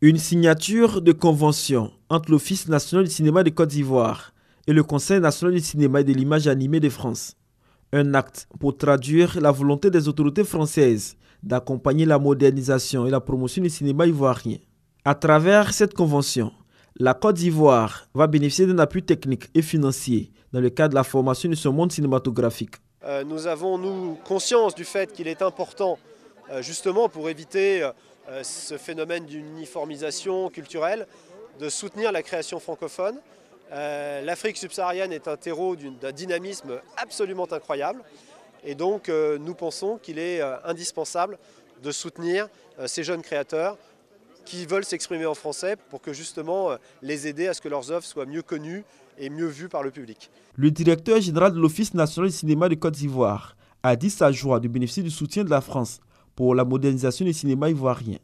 Une signature de convention entre l'Office national du cinéma de Côte d'Ivoire et le Conseil national du cinéma et de l'image animée de France. Un acte pour traduire la volonté des autorités françaises d'accompagner la modernisation et la promotion du cinéma ivoirien. À travers cette convention, la Côte d'Ivoire va bénéficier d'un appui technique et financier dans le cadre de la formation de son monde cinématographique. Nous avons, nous, conscience du fait qu'il est important, justement pour éviter ce phénomène d'une uniformisation culturelle, de soutenir la création francophone. L'Afrique subsaharienne est un terreau d'un dynamisme absolument incroyable. Et donc nous pensons qu'il est indispensable de soutenir ces jeunes créateurs qui veulent s'exprimer en français pour que justement les aider à ce que leurs œuvres soient mieux connues et mieux vues par le public. Le directeur général de l'Office national du cinéma de Côte d'Ivoire a dit sa joie de bénéficier du soutien de la France pour la modernisation du cinéma ivoirien.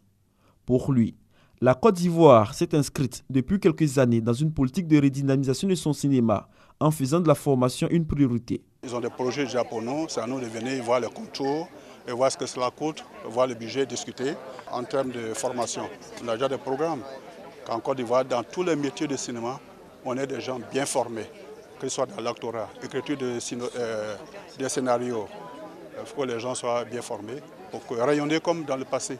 Pour lui, la Côte d'Ivoire s'est inscrite depuis quelques années dans une politique de redynamisation de son cinéma en faisant de la formation une priorité. Ils ont des projets déjà pour nous, c'est à nous de venir voir les contours et voir ce que cela coûte, voir le budget, discuter. En termes de formation, on a déjà des programmes. En Côte d'Ivoire, dans tous les métiers de cinéma, on est des gens bien formés, que ce soit dans l'actorat, l'écriture des scénarios. Il faut que les gens soient bien formés pour rayonner comme dans le passé.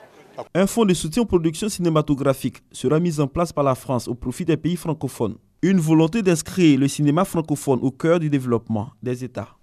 Un fonds de soutien aux productions cinématographiques sera mis en place par la France au profit des pays francophones. Une volonté d'inscrire le cinéma francophone au cœur du développement des États.